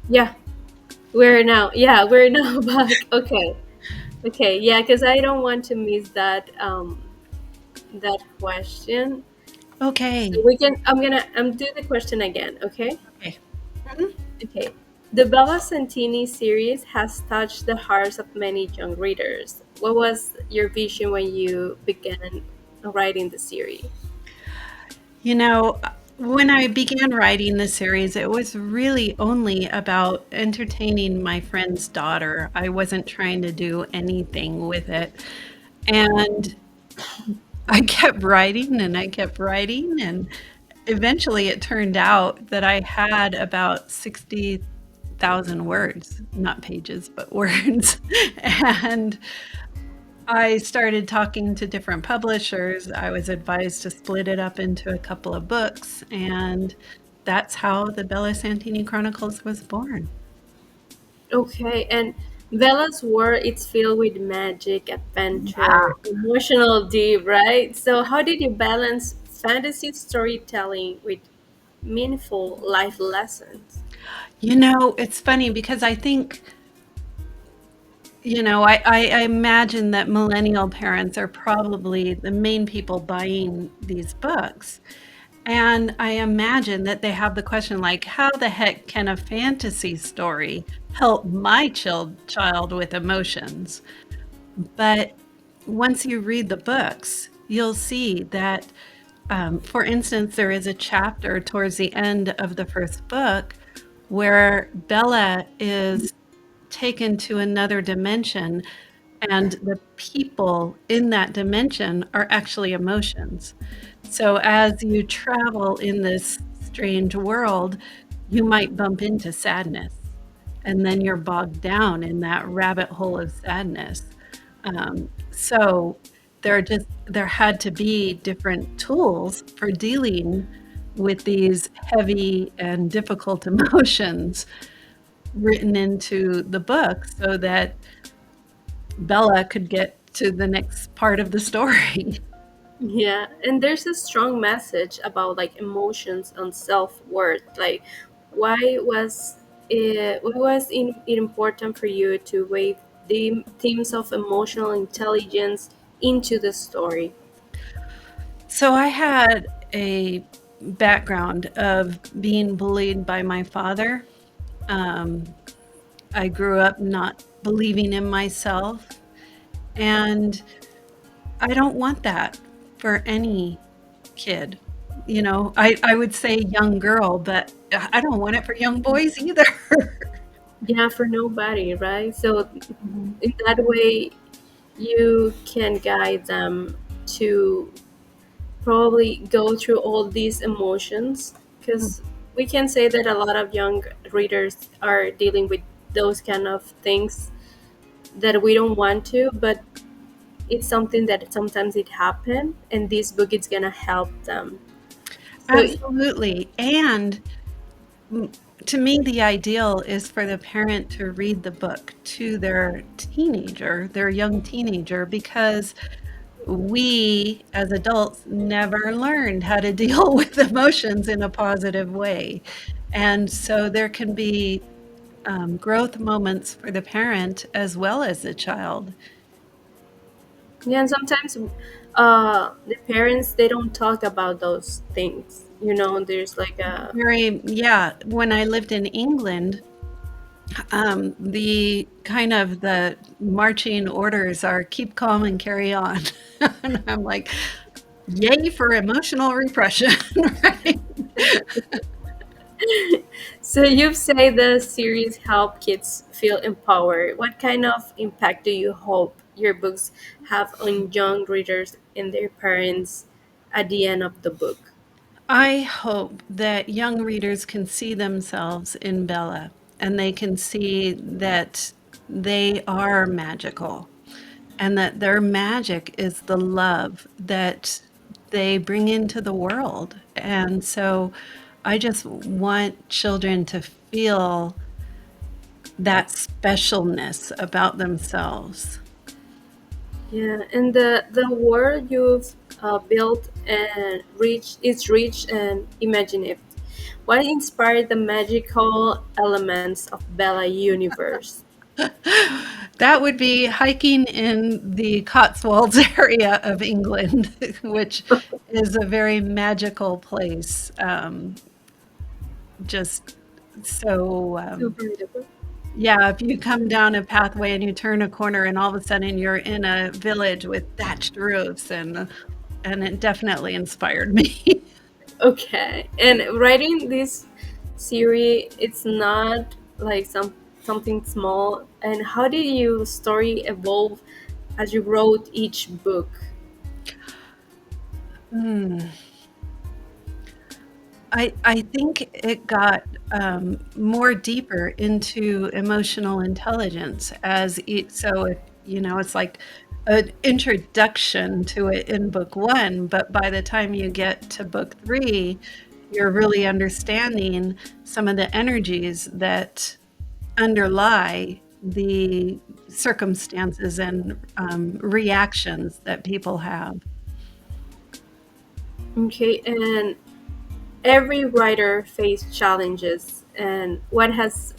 Yeah, we're now. Yeah, we're now back. Okay. Okay. Yeah, because I don't want to miss that question. So Okay. we can. I'm gonna. Do the question again. Okay. Okay. Mhm. Okay. The Bella Santini series has touched the hearts of many young readers. What was your vision when you began writing the series? You know, when I began writing the series, it was really only about entertaining my friend's daughter. I wasn't trying to do anything with it. And I kept writing and I kept writing. And eventually it turned out that I had about 60,000 words, not pages, but words. And I started talking to different publishers. I was advised to split it up into a couple of books, and that's how the Bella Santini Chronicles was born. Okay, and Bella's world it's filled with magic, adventure, emotional deep, right? So how did you balance fantasy storytelling with meaningful life lessons? You know, it's funny because I think, I imagine that millennial parents are probably the main people buying these books. And I imagine that they have the question like, how the heck can a fantasy story help my child with emotions? But once you read the books, you'll see that, for instance, there is a chapter towards the end of the first book where Bella is taken to another dimension, and the people in that dimension are actually emotions. So as you travel in this strange world, you might bump into sadness, and then you're bogged down in that rabbit hole of sadness. So there had to be different tools for dealing with these heavy and difficult emotions written into the book so that Bella could get to the next part of the story. Yeah, and there's a strong message about like emotions and self-worth. Like why was it important for you to weave the themes of emotional intelligence into the story? So I had a background of being bullied by my father. Um, I grew up not believing in myself, and I don't want that for any kid. I would say young girl, but I don't want it for young boys either. Yeah, for nobody, right? So Mhm. in that way, you can guide them to probably go through all these emotions because we can say that a lot of young readers are dealing with those kind of things that we don't want to, but it's something that sometimes it happen, and this book is gonna help them. So Absolutely. And Mm, to me, the ideal is for the parent to read the book to their young teenager, because we as adults never learned how to deal with emotions in a positive way. And so there can be growth moments for the parent as well as the child. yeah, and sometimes the parents they don't talk about those things. There's like a Yeah, when I lived in England, the marching orders are keep calm and carry on. And I'm like, yay for emotional repression, right? So you've said the series help kids feel empowered. What kind of impact do you hope your books have on young readers and their parents at the end of the book? I hope that young readers can see themselves in Bella, and they can see that they are magical, and that their magic is the love that they bring into the world. And so I just want children to feel that specialness about themselves. Yeah, and the world you've built and rich is rich and imaginative. What inspired the magical elements of Bella universe? That would be hiking in the Cotswolds area of England, which is a very magical place. Just so, Super duper. yeah, if you come down a pathway and you turn a corner and all of a sudden you're in a village with thatched roofs and it definitely inspired me. Okay, and writing this series, it's not like something small. And how did your story evolve as you wrote each book? Hmm. I think it got more deeper into emotional intelligence as so if it's like an introduction to it in book one, but by the time you get to book three, you're really understanding some of the energies that underlie the circumstances and reactions that people have. Okay, and every writer faced challenges. And what has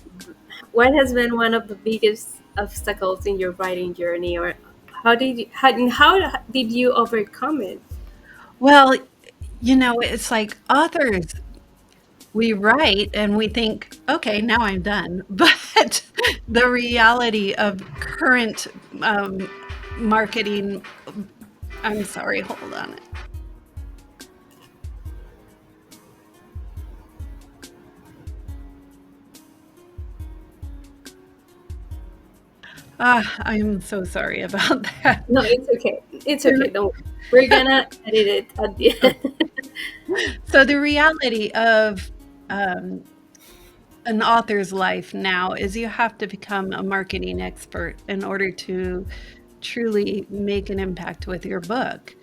been one of the biggest obstacles in your writing journey, or how did you overcome it? Well, it's like authors, we write and we think, okay, now I'm done. But the reality of current marketing, I'm sorry, hold on. I'm so sorry about that. No, it's okay. It's okay. Don't worry. We're gonna edit it at the end. So the reality of um, an author's life now is you have to become a marketing expert in order to truly make an impact with your book.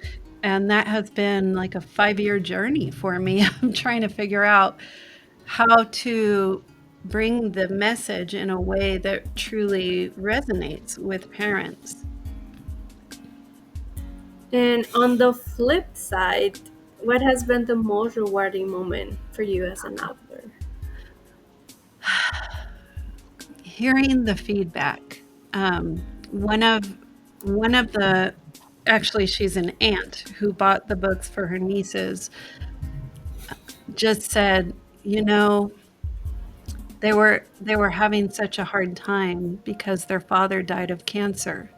And that has been like a 5-year journey for me. I'm trying to figure out how to bring the message in a way that truly resonates with parents. And on the flip side, what has been the most rewarding moment for you as an author? Hearing the feedback. One of the actually, she's an aunt who bought the books for her nieces, just said, they were having such a hard time because their father died of cancer,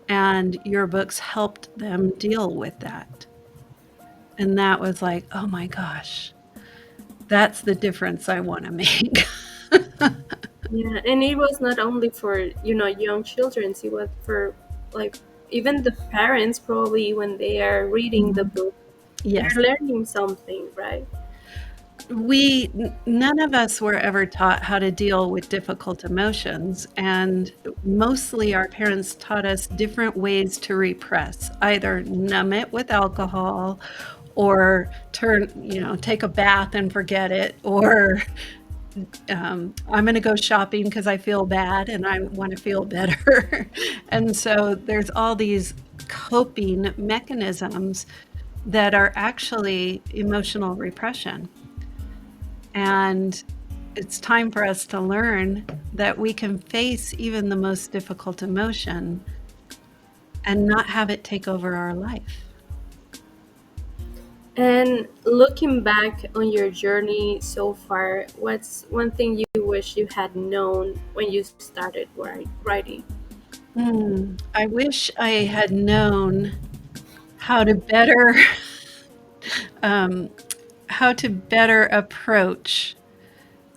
and your books helped them deal with that. And that was like, "Oh my gosh, that's the difference I wanna make." Yeah, and it was not only for young children. It was for like even the parents probably when they are reading the Mhm. book, they're Yes. learning something, right? None of us were ever taught how to deal with difficult emotions, and mostly our parents taught us different ways to repress, either numb it with alcohol or take a bath and forget it, or I'm going to go shopping because I feel bad and I want to feel better. And so there's all these coping mechanisms that are actually emotional repression. And it's time for us to learn that we can face even the most difficult emotion and not have it take over our life. And looking back on your journey so far, what's one thing you wish you had known when you started writing? I wish I had known how to better um, how to better approach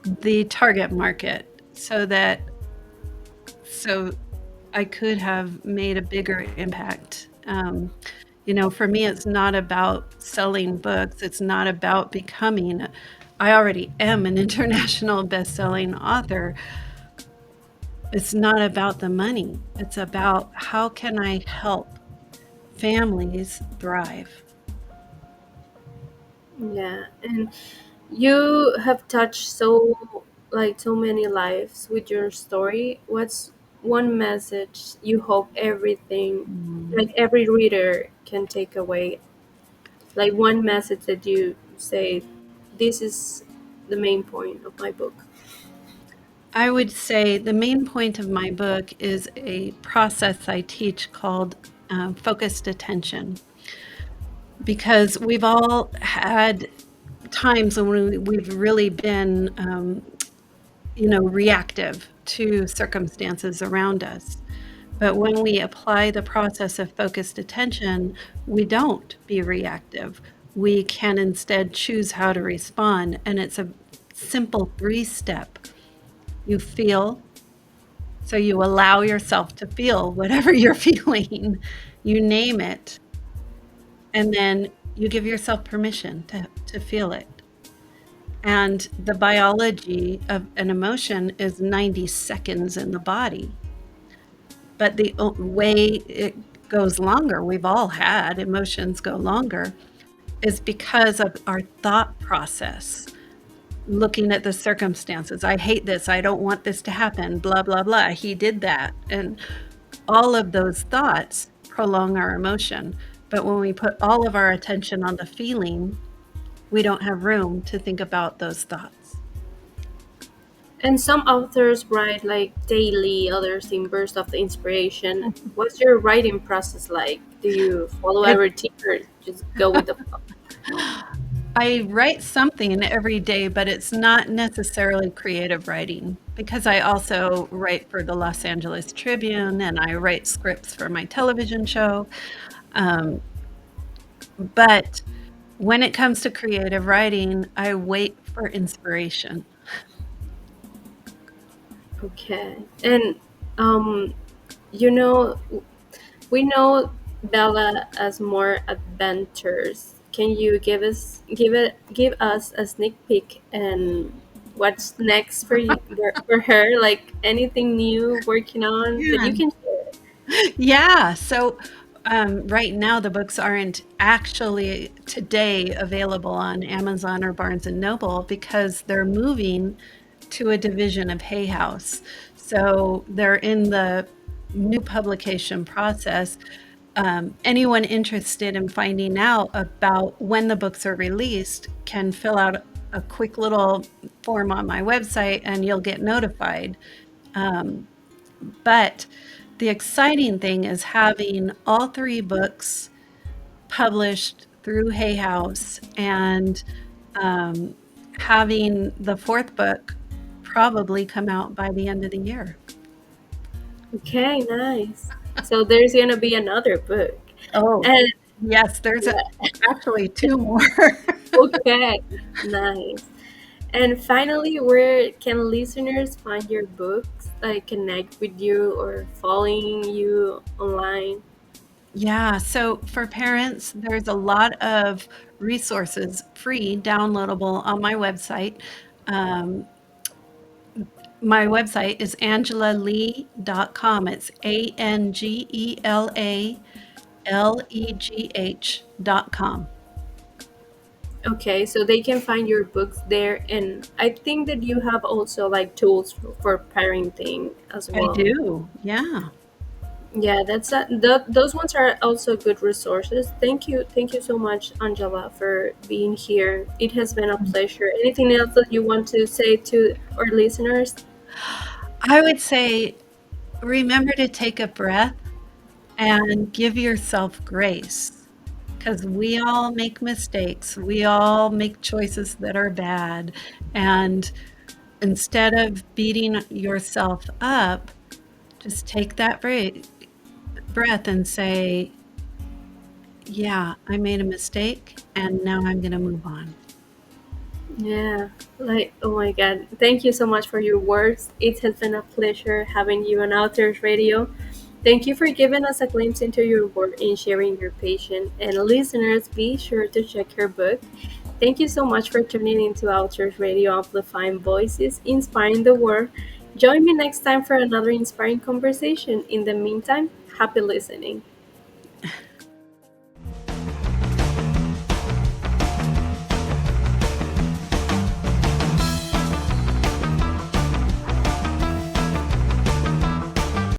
the target market so I could have made a bigger impact. For me, it's not about selling books. It's not about becoming. I already am an international best-selling author. It's not about the money. It's about how can I help families thrive. Yeah, and you have touched so many lives with your story. What's one message you hope Mm. like every reader can take away? Like one message that you say, this is the main point of my book? I would say the main point of my book is a process I teach called focused attention, because we've all had times when we've really been, reactive to circumstances around us. But when we apply the process of focused attention, we don't be reactive. We can instead choose how to respond. And it's a simple 3-step. You feel, so you allow yourself to feel whatever you're feeling, you name it, and then you give yourself permission to feel it. And the biology of an emotion is 90 seconds in the body. But the way it goes longer, we've all had emotions go longer, is because of our thought process, looking at the circumstances. I hate this. I don't want this to happen. Blah, blah, blah. He did that. And all of those thoughts prolong our emotion. But when we put all of our attention on the feeling, we don't have room to think about those thoughts. And some authors write like daily, others in bursts of inspiration. What's your writing process like? Do you follow a It routine or just go with the flow? I write something every day, but it's not necessarily creative writing, because I also write for the Los Angeles Tribune and I write scripts for my television show. Um, but when it comes to creative writing, I wait for inspiration. Okay. And um, you know, we know Bella as more adventures. Can you give us a sneak peek and what's next for you for her? Like anything new working on that Yeah. you can share? Yeah. So right now, the books aren't actually today available on Amazon or Barnes and Noble because they're moving to a division of Hay House. So they're in the new publication process. Anyone interested in finding out about when the books are released can fill out a quick little form on my website and you'll get notified. Um, but the exciting thing is having all 3 books published through Hay House and, um, having the 4th book probably come out by the end of the year. Okay, nice. So there's gonna be another book. Oh, And yes, there's yeah, actually 2 more. okay, nice. And finally, where can listeners find your books, like connect with you or following you online? Yeah, so for parents, there's a lot of resources, free, downloadable on my website. Um, my website is angelalegh.com. It's AngelaLegh.com. Okay, so they can find your books there, and I think that you have also like tools for parenting as I well. do. Yeah. Yeah, those ones are also good resources. Thank you so much, Angela, for being here. It has been a pleasure. Anything else that you want to say to our listeners? I would say remember to take a breath and give yourself grace, because we all make mistakes. We all make choices that are bad. And instead of beating yourself up, just take that breath and say, yeah, I made a mistake and now I'm going to move on. Yeah, like oh my God, thank you so much for your words. It has been a pleasure having you on Outdoors Radio. Thank you for giving us a glimpse into your work and sharing your passion. And listeners, be sure to check your book. Thank you so much for tuning into Outdoors Radio, amplifying voices, inspiring the world. Join me next time for another inspiring conversation. In the meantime, happy listening.